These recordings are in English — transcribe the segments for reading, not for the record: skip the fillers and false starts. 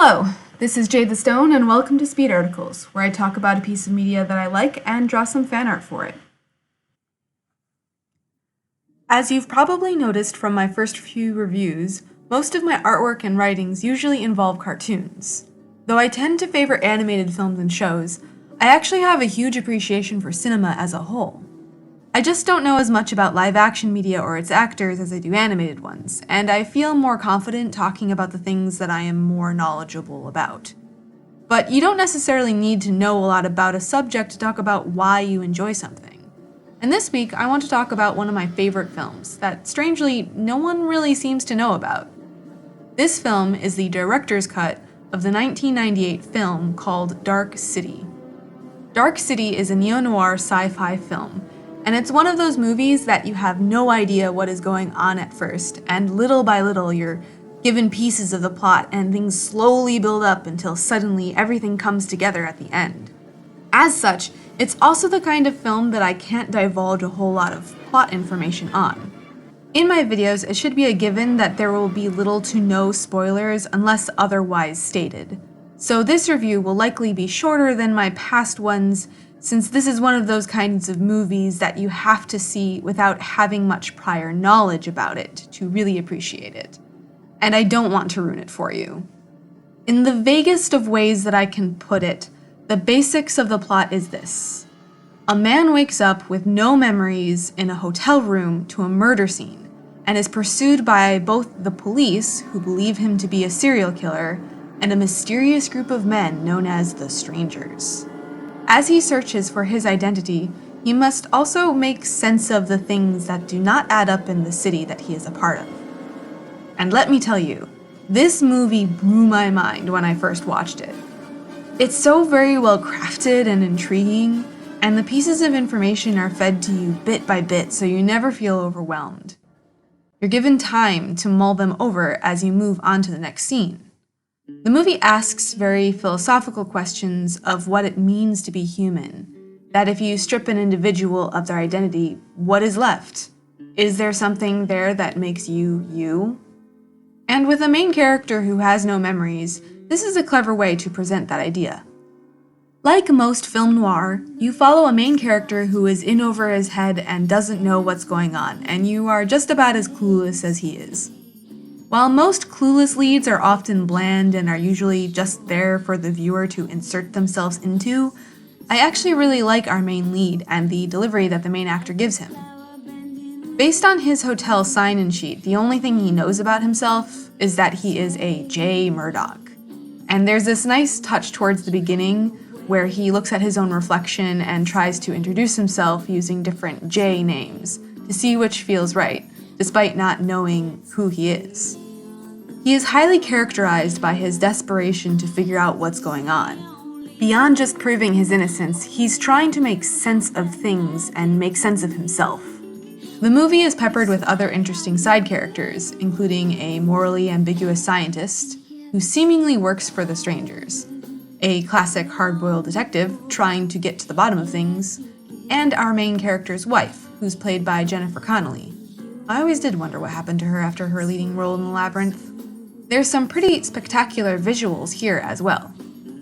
Hello, this is Jade the Stone, and welcome to speedARTicles, where I talk about a piece of media that I like and draw some fan art for it. As you've probably noticed from my first few reviews, most of my artwork and writings usually involve cartoons. Though I tend to favor animated films and shows, I actually have a huge appreciation for cinema as a whole. I just don't know as much about live-action media or its actors as I do animated ones, and I feel more confident talking about the things that I am more knowledgeable about. But you don't necessarily need to know a lot about a subject to talk about why you enjoy something. And this week, I want to talk about one of my favorite films that, strangely, no one really seems to know about. This film is the director's cut of the 1998 film called Dark City. Dark City is a neo-noir sci-fi film, and it's one of those movies that you have no idea what is going on at first, and little by little you're given pieces of the plot and things slowly build up until suddenly everything comes together at the end. As such, it's also the kind of film that I can't divulge a whole lot of plot information on. In my videos, it should be a given that there will be little to no spoilers unless otherwise stated. So this review will likely be shorter than my past ones, since this is one of those kinds of movies that you have to see without having much prior knowledge about it to really appreciate it. And I don't want to ruin it for you. In the vaguest of ways that I can put it, the basics of the plot is this. A man wakes up with no memories in a hotel room to a murder scene, and is pursued by both the police, who believe him to be a serial killer, and a mysterious group of men known as the Strangers. As he searches for his identity, he must also make sense of the things that do not add up in the city that he is a part of. And let me tell you, this movie blew my mind when I first watched it. It's so very well crafted and intriguing, and the pieces of information are fed to you bit by bit so you never feel overwhelmed. You're given time to mull them over as you move on to the next scene. The movie asks very philosophical questions of what it means to be human, that if you strip an individual of their identity, what is left? Is there something there that makes you, you? And with a main character who has no memories, this is a clever way to present that idea. Like most film noir, you follow a main character who is in over his head and doesn't know what's going on, and you are just about as clueless as he is. While most clueless leads are often bland and are usually just there for the viewer to insert themselves into, I actually really like our main lead and the delivery that the main actor gives him. Based on his hotel sign-in sheet, the only thing he knows about himself is that he is a J. Murdoch. And there's this nice touch towards the beginning where he looks at his own reflection and tries to introduce himself using different J names to see which feels right, despite not knowing who he is. He is highly characterized by his desperation to figure out what's going on. Beyond just proving his innocence, he's trying to make sense of things and make sense of himself. The movie is peppered with other interesting side characters, including a morally ambiguous scientist who seemingly works for the Strangers, a classic hard-boiled detective trying to get to the bottom of things, and our main character's wife, who's played by Jennifer Connelly. I always did wonder what happened to her after her leading role in The Labyrinth. There's some pretty spectacular visuals here as well.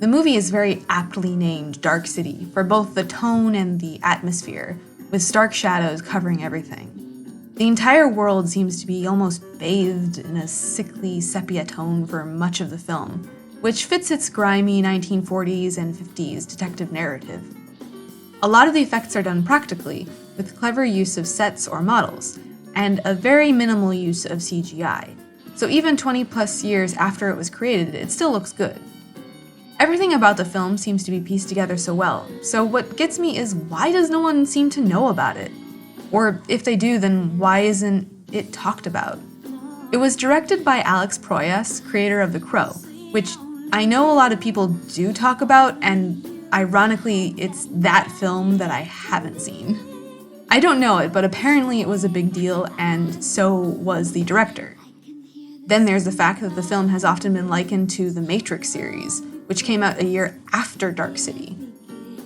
The movie is very aptly named Dark City for both the tone and the atmosphere, with stark shadows covering everything. The entire world seems to be almost bathed in a sickly sepia tone for much of the film, which fits its grimy 1940s and 50s detective narrative. A lot of the effects are done practically, with clever use of sets or models, and a very minimal use of CGI. So even 20 plus years after it was created, it still looks good. Everything about the film seems to be pieced together so well, so what gets me is why does no one seem to know about it? Or if they do, then why isn't it talked about? It was directed by Alex Proyas, creator of The Crow, which I know a lot of people do talk about, and ironically, it's that film that I haven't seen. I don't know it, but apparently it was a big deal, and so was the director. Then there's the fact that the film has often been likened to the Matrix series, which came out a year after Dark City.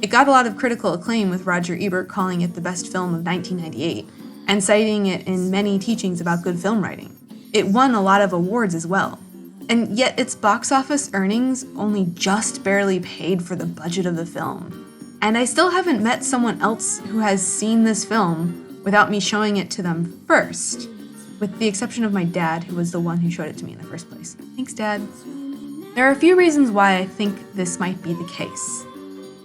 It got a lot of critical acclaim, with Roger Ebert calling it the best film of 1998, and citing it in many teachings about good film writing. It won a lot of awards as well. And yet its box office earnings only just barely paid for the budget of the film. And I still haven't met someone else who has seen this film without me showing it to them first, with the exception of my dad, who was the one who showed it to me in the first place. Thanks, Dad. There are a few reasons why I think this might be the case.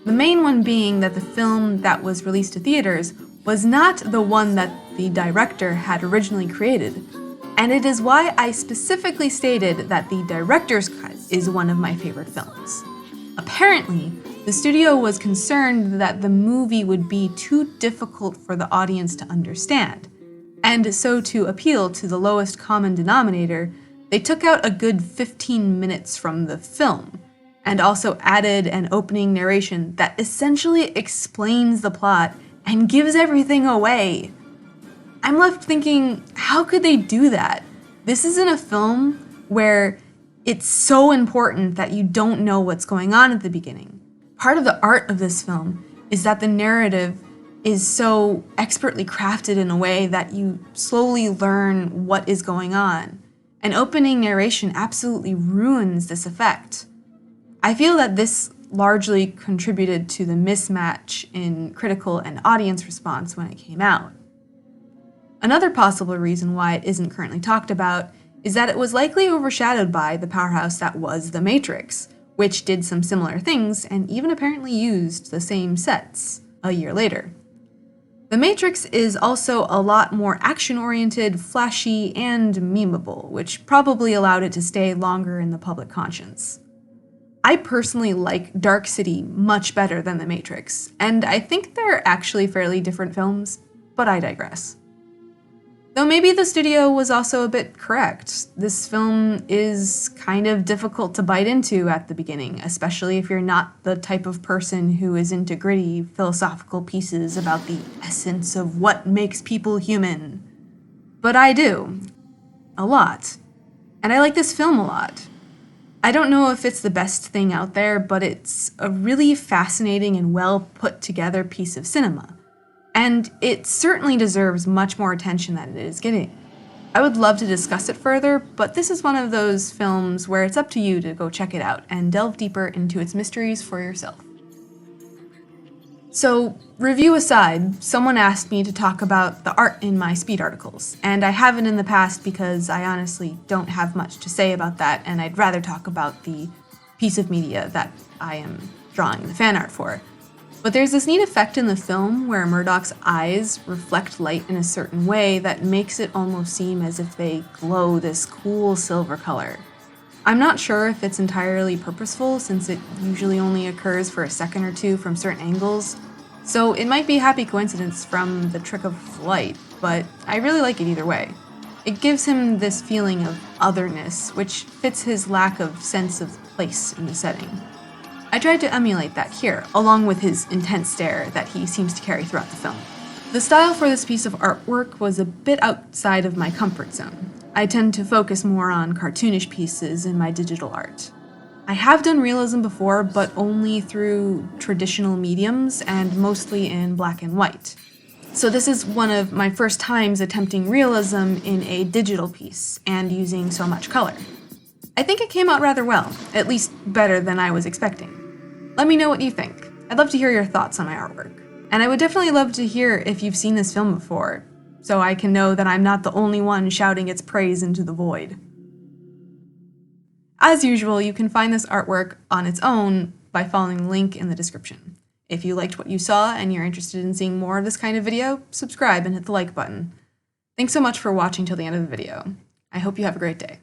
The main one being that the film that was released to theaters was not the one that the director had originally created, and it is why I specifically stated that the director's cut is one of my favorite films. Apparently, the studio was concerned that the movie would be too difficult for the audience to understand, and so to appeal to the lowest common denominator, they took out a good 15 minutes from the film, and also added an opening narration that essentially explains the plot and gives everything away. I'm left thinking, how could they do that? This isn't a film where it's so important that you don't know what's going on at the beginning. Part of the art of this film is that the narrative is so expertly crafted in a way that you slowly learn what is going on. An opening narration absolutely ruins this effect. I feel that this largely contributed to the mismatch in critical and audience response when it came out. Another possible reason why it isn't currently talked about is that it was likely overshadowed by the powerhouse that was The Matrix, which did some similar things and even apparently used the same sets a year later. The Matrix is also a lot more action-oriented, flashy, and memeable, which probably allowed it to stay longer in the public conscience. I personally like Dark City much better than The Matrix, and I think they're actually fairly different films, but I digress. Though maybe the studio was also a bit correct. This film is kind of difficult to bite into at the beginning, especially if you're not the type of person who is into gritty, philosophical pieces about the essence of what makes people human. But I do. A lot. And I like this film a lot. I don't know if it's the best thing out there, but it's a really fascinating and well put together piece of cinema. And it certainly deserves much more attention than it is getting. I would love to discuss it further, but this is one of those films where it's up to you to go check it out and delve deeper into its mysteries for yourself. So, review aside, someone asked me to talk about the art in my speed articles, and I haven't in the past because I honestly don't have much to say about that, and I'd rather talk about the piece of media that I am drawing the fan art for. But there's this neat effect in the film where Murdoch's eyes reflect light in a certain way that makes it almost seem as if they glow this cool silver color. I'm not sure if it's entirely purposeful since it usually only occurs for a second or two from certain angles, so it might be a happy coincidence from the trick of light, but I really like it either way. It gives him this feeling of otherness, which fits his lack of sense of place in the setting. I tried to emulate that here, along with his intense stare that he seems to carry throughout the film. The style for this piece of artwork was a bit outside of my comfort zone. I tend to focus more on cartoonish pieces in my digital art. I have done realism before, but only through traditional mediums and mostly in black and white. So this is one of my first times attempting realism in a digital piece and using so much color. I think it came out rather well, at least better than I was expecting. Let me know what you think. I'd love to hear your thoughts on my artwork. And I would definitely love to hear if you've seen this film before, so I can know that I'm not the only one shouting its praise into the void. As usual, you can find this artwork on its own by following the link in the description. If you liked what you saw and you're interested in seeing more of this kind of video, subscribe and hit the like button. Thanks so much for watching till the end of the video. I hope you have a great day.